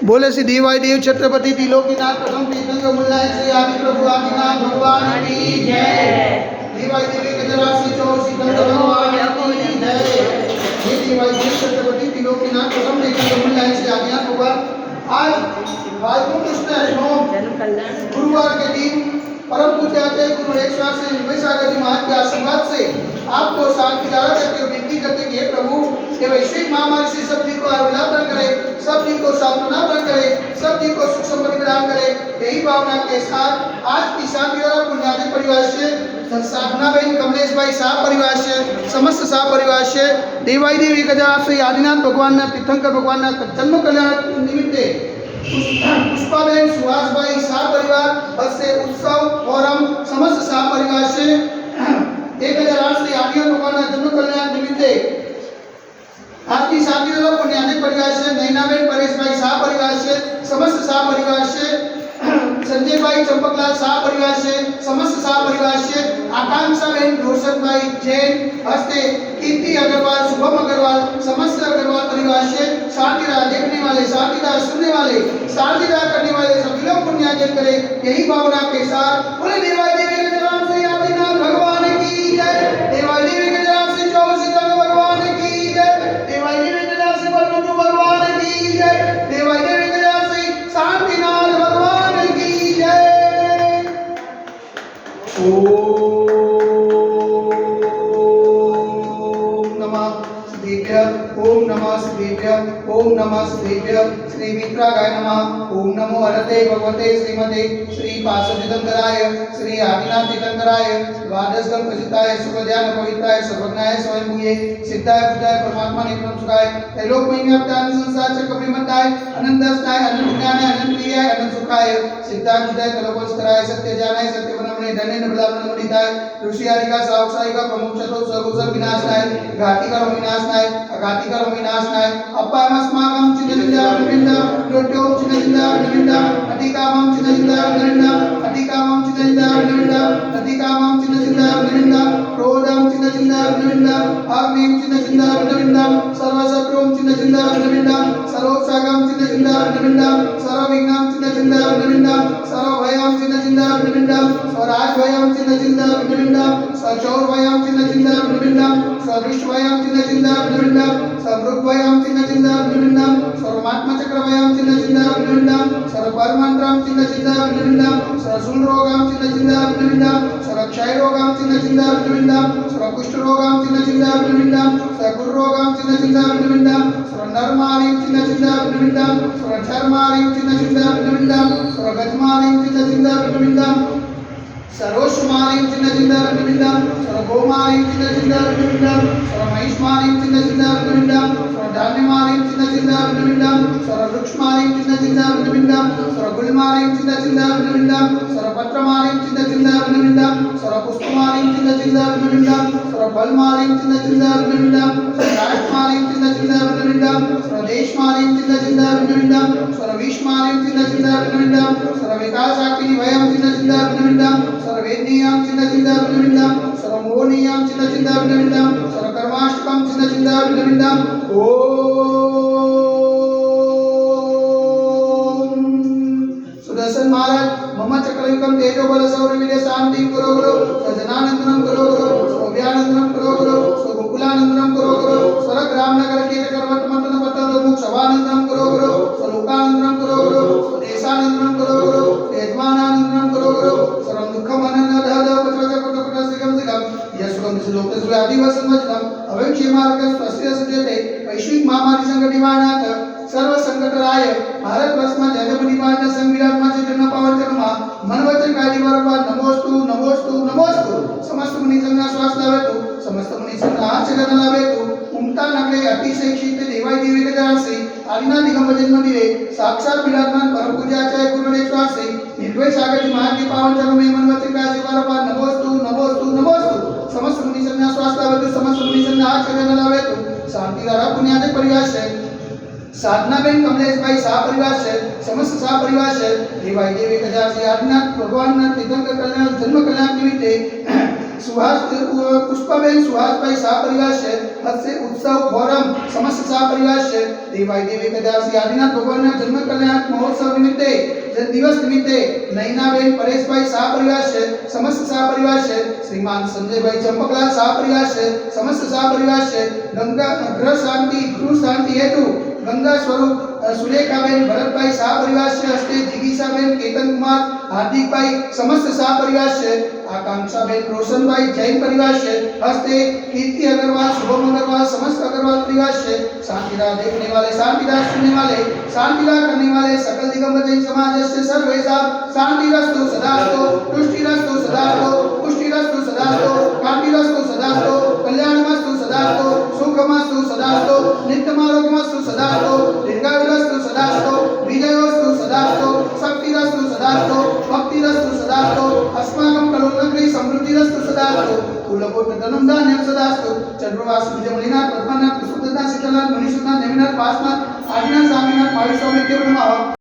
बोले श्री देवाय देव छत्रपति त्रिलोकीनाथ प्रथम तीर्थंकर मुल्लाय श्री आदि प्रभु आदिनाथ भगवान की जय। देवाय देव गजराज चौ सिकंदर भगवान की जय। ये देवाय देव छत्रपति त्रिलोकीनाथ प्रथम तीर्थंकर मुल्लाय श्री आदिनाथ भगवान आज भाद्रपद कृष्ण गुरुवार के दिन परम पूज्य आचार्य गुरु एक श्री विवेकानंद जी महाराज के आशीर्वाद से आपको शांति धारा करके विनती करते कि प्रभु ये वैश्विक महामारी से सब जी को आरोग्य करे, सब जी को सांत्वना प्रदान करे, सब जी को सुख समृद्धि प्रदान करे। यही भावना के साथ आज की शांति और पुण्याजी परिवार से साधना बहन कमलेश भाई शाह परिवार से समस्त शाह परिवार से देवाई देवी गजा श्री आदिनाथ भगवान तीर्थंकर भगवान जन्म कल्याण निमित्ते पुष्पाबेन सुहास भाई शाह परिवार से उत्सव फोरम समस्त शाह परिवार से 1008 श्री आदिनाथ भगवान जन्म कल्याण निमित्ते आज की शादी और पुण्याजी परिवार से नैनाबेन परेश भाई शाह परिवार से समस्त शाह परिवार से संजय भाई चंपकलाल शाह परिवार से समस्त शाह परिवार से आकांक्षा बहन रोशन भाई जैन हस्ते कीर्ति अग्रवाल शुभम अग्रवाल समस्त अग्रवाल परिवार से शांतिदा देखने वाले शांतिदा सुनने वाले शांतिदा करने वाले सभी लोग पुण्यार्जन करें। यही भावना के साथ बोले देवाय देवी के नाम से आदिनाथ भगवान की जय। देवाय देवी के नाम से चौ सिकंदर भगवान की जय। देवाय देवी के नाम से बलवंत भगवान की जय। देवाय देवी के नाम से शांतिनाथ भगवान की जय। ओम नमः शिवेभ्यः ओम नमः शिवेभ्यः श्री मित्रागाय नमः। ओम नमो हरते भगवते श्रीमते श्री पार्श्वतीर्थंकराय श्री आदिनाथ तीर्थंकराय द्वादशगण प्रसिद्धाय सुखध्यान पवित्राय सर्वज्ञाय स्वयंभूये सिद्धाय बुद्धाय परमात्मा नित्यं सुखाय त्रैलोक महिम्याप्ताय संसार चक्र विमताय अनंतस्ताय अनंत ज्ञानाय अनंत क्रियाय अनंत सुखाय सिद्धाय बुद्धाय कलोपस्कराय सत्य ज्ञानाय सत्य वनमने धन्य नबलामन मुनिताय ऋषि आदिका सावसायिका प्रमुख चतो सर्वसर विनाशनाय घातिकर विनाशनाय अघातिकर विनाशनाय अपामस्माकं चिन्नचिन्ता लोट्यो चिन्नचिन्ता विनविन्दा अतिकामं चिन्नचिन्ता विनविन्दा अतिकामं चिन्नचिन्ता विनविन्दा अतिकामं चिन्नचिन्ता विनविन्दा क्रोधं चिन्नचिन्ता विनविन्दा अग्निं चिन्नचिन्ता विनविन्दा सर्वशत्रुं चिन्नचिन्ता विनविन्दा सर्वोत्साहं चिन्नचिन्ता विनविन्दा सर्वविघ्नं चिन्नचिन्ता विनविन्दा सर्वभयं चिन्नचिन्ता विनविन्दा स्वराजभयं चिन्नचिन्ता विनविन्दा सचौरभयं चिन्नचिन्ता विनविन्दा सदृष्टभयं चिन्नचिन्ता विनविन्दा समृद्धभयं चिन्नचिन्ता विनविन्दा सर्वमात्मचक्रभयं चिन्नचिन्ता विनविन्दा सर्वपरमन्त्रं चिन्नचिन्ता विनविन्दा सर्वशूलरोगं चिन्नचिन्ता विनविन्दा सर्वक्षयरोगं चिन्नचिन्ता विनविन्दा सर्वकुष्ठरोगं चिन्नचिन्ता विनविन्दा सर्वगुरुरोगं चिन्नचिन्ता विनविन्दा सर्वनरमारिं चिन्नचिन्ता विनविन्दा सर्वचर्मारिं चिन्नचिन्ता विनविन्दा सर्वगजमारिं चिन्नचिन्ता विनविन्दा सर्वोष्मारिं चिन्नचिन्ता विनविन्दा सर्वगोमारिं चिन्नचिन्ता विनविन्दा सर्वमहिष्मारिं चिन्नचिन्ता विनविन्दा सर्वधान्यमारिं चिन्नचिन्ता विनविन्दा सर्ववृक्षमारिं चिन्नचिन्ता विनविन्दा सर्वगुलमारिं चिन्नचिन्ता विनविन्दा सर्वपत्रमारिं चिन्नचिन्ता विनविन्दा सर्वपुष्पमारिं चिन्नचिन्ता विनविन्दा सर्वफलमारिं चिन्नचिन्ता विनविन्दा सर्वराष्ट्रमारिं चिन्नचिन्ता विनविन्दा सर्वदेशमारिं चिन्नचिन्ता विनविन्दा सर्वविश्वमारिं चिन्नचिन्ता विनविन्दा सर्वविकासाकिनी भयं चिन्नचिन्ता विनविन्दा सर्ववेदनीयं चिन्नचिन्ता विनविन्दा सर्वमोहनीयं चिन्नचिन्ता विनविन्दा सर्वकर्माष्टकं चिन्नचिन्ता विनविन्दा ओम सुदर्शन महाराज मम चक्रयुक्तं तेजो बल सौरवीर्य शांति करो गुरु सजनानंदनं करो गुरु सौव्यानंदनं करो गुरु गोकुलानंदनं करो गुरु सरग्राम नगर के सर्वतमतन पतन मुख शवानंदनं करो गुरु सलोकानंदनं करो गुरु देशानंदनं करो गुरु यजमानानंदनं करो गुरु सर्व दुःखमनन दहद पचवच कुटकुट सिगम सिगम यशुगम श्लोकस्व आदिवसं वचनम अवक्षेमार्ग स्वस्य सजते वैश्विक महामारी संकट निवारणार्थ सर्व संकटराय भारत वर्ष में जगमनी पाठ संविधान में चरण पावन चरण मन वचन काली बरोबर नमोस्तु नमोस्तु नमोस्तु समस्त मुनि संघ श्वास लावेतु समस्त मुनि संघ आचरण लावेतु उमटा नगरे अतिशय क्षिप्त देवाय देवी के जरा से आदिनाथ दिगंबर जन्म मंदिरे साक्षात विराजमान परम पूज्य आचार्य गुरुदेव से निर्भय सागर जी महाराज के पावन चरणों में मन वचन काली बरोबर नमोस्तु नमोस्तु नमोस्तु समस्त मुनि संघ श्वास लावेतु समस्त मुनि संघ आचरण लावेतु शांति धारा पुण्याजी परिवार से साधना बेन कमलेश भाई शाह परिवार से समस्त शाह परिवार से देवाय देवी गजा से आदिनाथ भगवान तीर्थंकर कल्याण जन्म कल्याण निमित्ते सुहास पुष्पाबेन सुहासभाई शाह परिवार છે હસ્તે ઉત્સવ ફોરમ સમસ્ત શાહ પરિવાર છે દેવાય દેવી કદાચ આદિનાથ ભગવાનના જન્મ કલ્યાણ મહોત્સવ નિમિત્તે દિવસ નિમિત્તે નૈનાબેન પરેશભાઈ શાહ પરિવાર છે સમસ્ત શાહ પરિવાર છે શ્રીમાન સંજયભાઈ ચંપકલાલ શાહ પરિવાર છે સમસ્ત શાહ પરિવાર છે ગંગા ગૃહ શાંતિ હેતુ गंगा स्वरूप सुरेखाबेन भरतभाई शाह परिवार से हस्ते जिगीशाबेन केतन कुमार हार्दिक भाई समस्त शाह परिवार से आकांक्षाबेन रोशन भाई जैन परिवार से हस्ते कीर्ति अग्रवाल शुभम अग्रवाल समस्त अग्रवाल परिवार से शांतिराह देखने वाले शांतिराह सुनने वाले शांतिराह करने वाले सकल दिगंबर जैन समाज से सर्वेशा शांतिरस्तु सदास्तु तुष्टिरस्तु सदास्तु पुष्टिरस्तु सदास्तु कांतिरस्तु सदास्तु कल्याणमस्तु सदास्तु सुखमस्तु सदास्तु नित्यमारोग्यमस्तु सदास्तु दीर्घायुरस्तु सदास्तु विजयोस्तु सदास्तु शक्तिरस्तु सदास्तु भक्तिरस्तु सदास्तु अस्माकं कलोनगरी समृद्धिरस्तु सदास्तु कुलपुत्र धनं धान्यं सदास्तु चंद्रवास विजयमलिनाथ पद्मनाथ कुसुमनाथ शीतलनाथ मनीषनाथ नेमिनाथ पासनाथ आदिनाथ स्वामीनाथ महावीर स्वामी देव नमः।